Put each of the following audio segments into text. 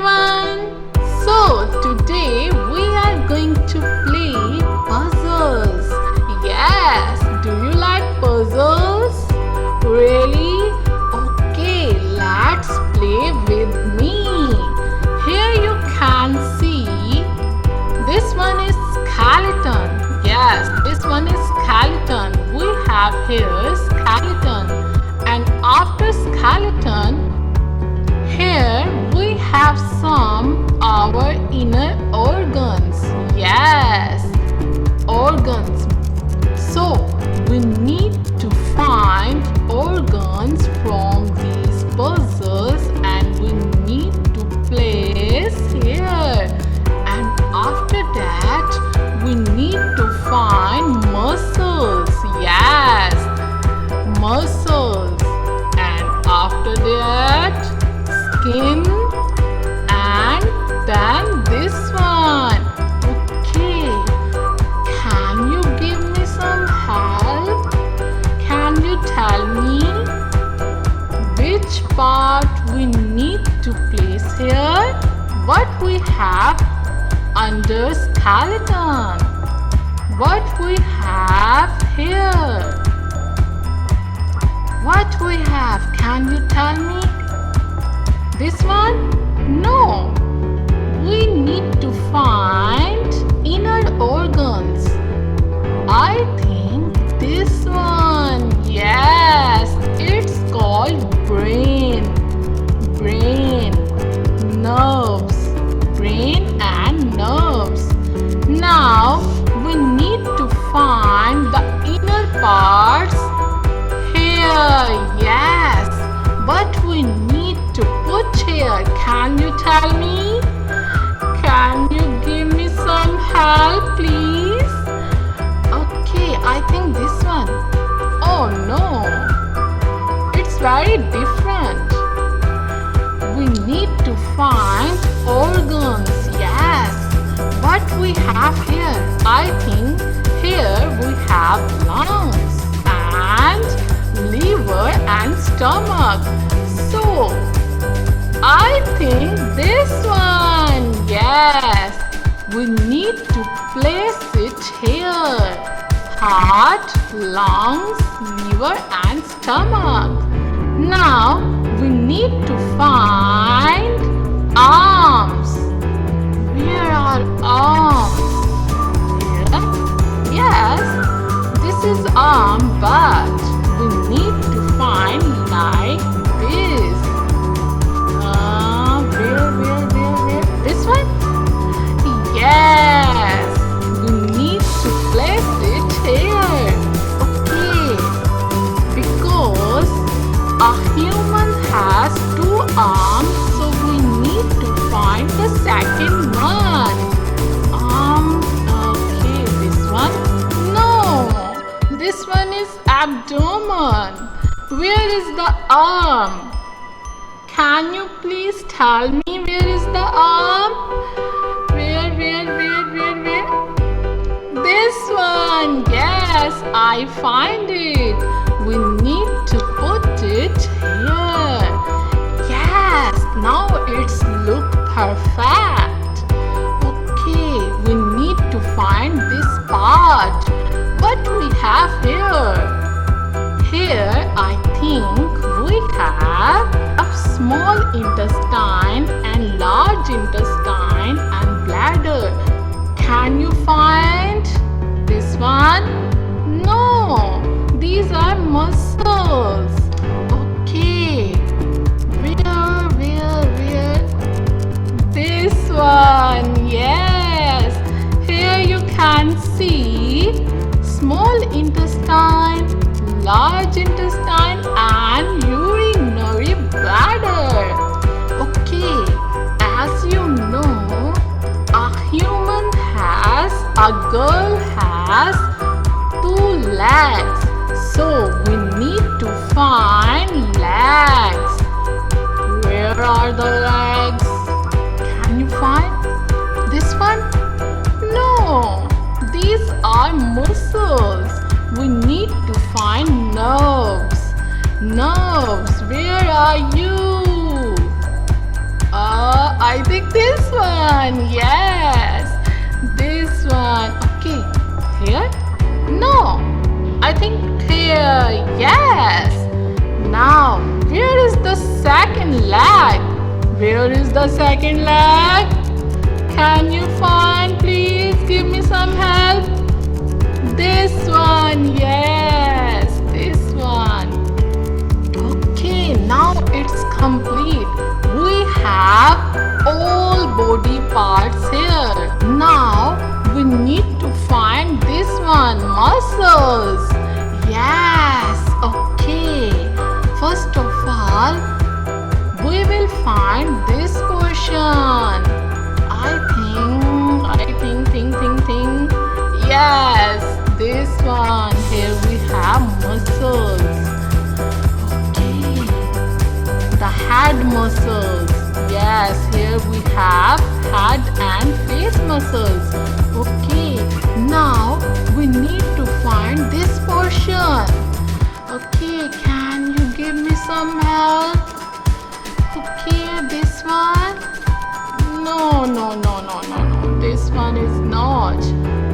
everyone! So today we are going to play puzzles. Yes, do you like puzzles? Really? Okay, let's play with me. Here you can see this one is skeleton. Yes, this one is skeleton. We have here skeleton, and after skeleton here we have some our inner organs. Yes, organs. So we need to find organs from these puzzles and we need to place here. And after that we need to find muscles. Yes, muscles. And after that skin, and then this one. Okay, can you give me some help? Can you tell me which part we need to place here? What we have under skeleton? What we have here? What we have? Can you tell me? This one? No. We need to find inner organs. I think this one. Yes, it's called brain. Brain, nerves. Brain and nerves. Now we need to find the inner parts here. Yes, but we need to put here. Can you tell me? Can you give me some help, please? Okay, I think this one. Oh no, it's very different. We need to find organs. Yes, what we have here? I think here we have lungs and liver and stomach. So I think this one. Yes, we need to place it here. Heart, lungs, liver and stomach. Now we need to find arms. Where are arms? Here? Yes, this is arm, but we need to find like this. Where? This one? Yes, we need to place it here. Okay, because a human has 2 arms, so we need to find the second one. Okay, this one? No, this one is abdomen. Where is the arm? Can you please tell me where is the arm? Where? This one. Yes, I find it. We need to put it here. Yes, now it's look perfect. Okay, we need to find this part. What we have here? Here, I think we have a small intestine and large intestine and bladder. Can you find this one? No, these are muscles. Okay, where? This one. Yes, here you can see small intestine, large intestine and urinary bladder. Okay, as you know, a girl has 2 legs. So we need to find legs. Where are the legs? Can you find this one? No, these are muscles. We need to find nerves. Nerves, where are you? I think this one. Yes. This one. Okay. Here? No. I think here. Yes. Now, where is the second leg? Where is the second leg? Can you find? Please give me some help. This one. Yes. This one. Okay. Now it's complete. We have all body parts here. Now we need to find this one, muscles. Yes, okay. First of all, we will find this portion. I think. Yes, this one. Here we have muscles. Okay. The head muscles. Yes, here we have head and face muscles. Okay, now we need to find this portion. Okay, can you give me some help? Okay, this one? No. This one is not.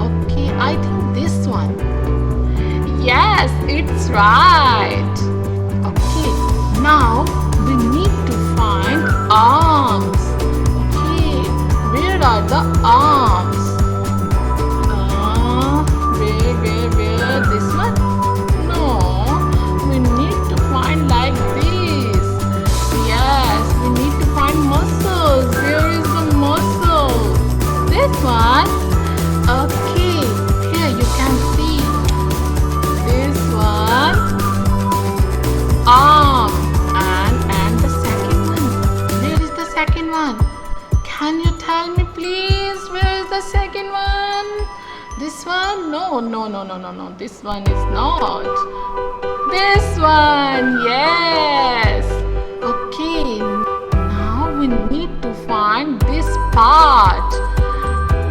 Okay, I think this one. Yes, it's right. Okay, now we need to find arms. Okay, where are the arms? Where? This one? No, we need to find like this. Yes, we need to find muscles. Where is the muscle? This one? Okay, here you can see. This one. Arm. And the second one. Where is the second one? Can you tell me please? Where is the second one? This one? No. This one is not. This one. Yes. Okay. Now we need to find this part.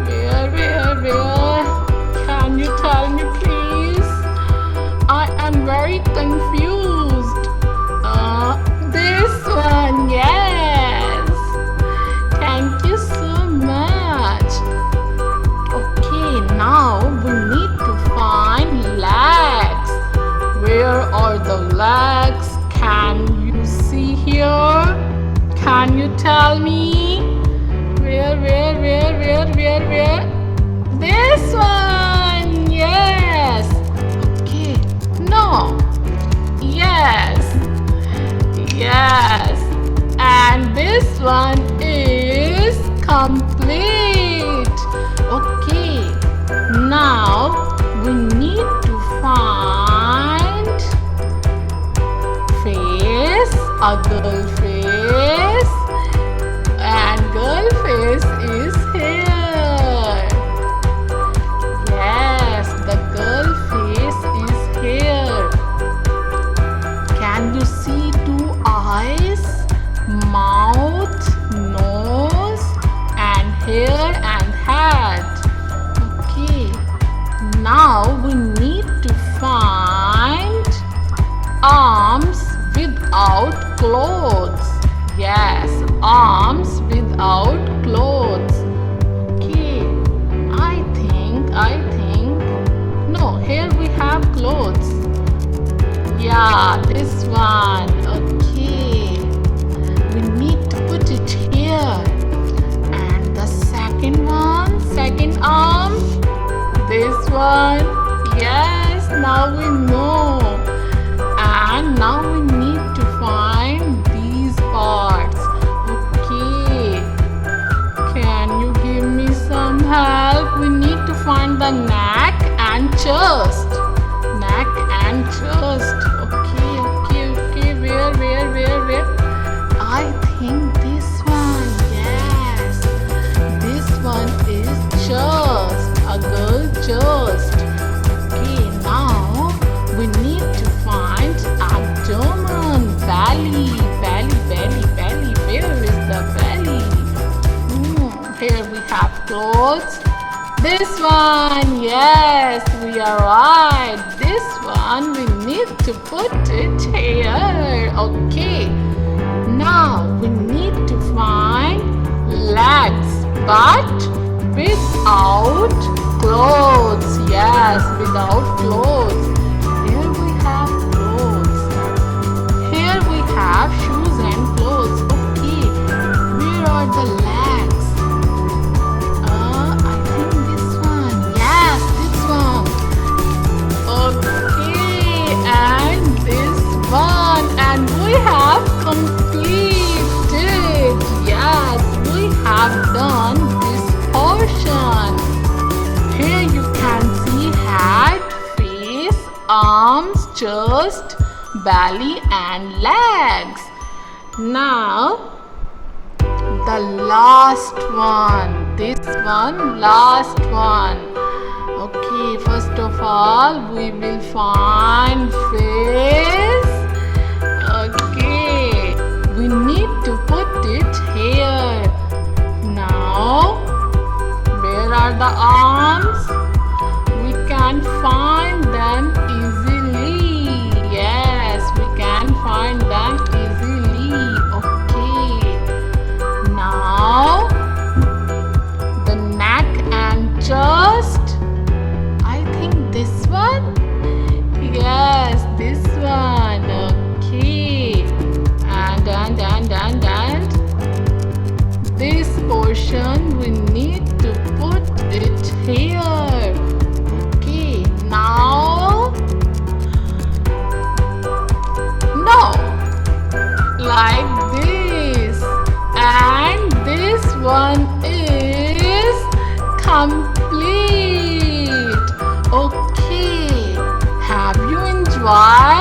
Where? Can you tell me please? I am very confused. This one. Yes. Thank you so much. Okay, now we need to find legs. Where are the legs? Can you see here? Can you tell me? Where? This one. Yes. Okay. No. Yes. And this one is complete. Okay. Now we need to find face, a girl face, and girl face is here. Yes, the girl face is here. Can you see two eyes, mouth, nose, and hair and head? Okay. Now we need to find arms without clothes. Yes, arms without clothes. Okay, I think. No, here we have clothes. Yeah, this one. Okay, we need to put it here. And the second one, second arm. This one. Yes, now we know. And now we need to find these parts. Okay. Can you give me some help? We need to find the neck and chest. Neck and chest. Okay. Where? I think this one. Yes. This one is chest. A girl chest. Okay, now we need to find abdomen, belly. Where is the belly? Here we have clothes. This one, yes, we are right. This one we need to put it here. Okay. Now we need to find legs but without clothes. Yes, without clothes. Here we have clothes. Here we have shoes and clothes. Okay, where are the legs? I think this one. Yes, this one. Okay, and this one. And we have completed. Yes, we have done this portion. Here you can see head, face, arms, chest, belly and legs. Now the last one. This one, last one. Okay, first of all we will find face. Okay, we need to put it here. Now where are the arms? We can find them easily. Yes, we can find them easily. Okay, now the neck and chest. I think this one. Yes, this one. Okay, and this portion we need to put it here. Okay, now no, like this, and this one is complete. Okay, have you enjoyed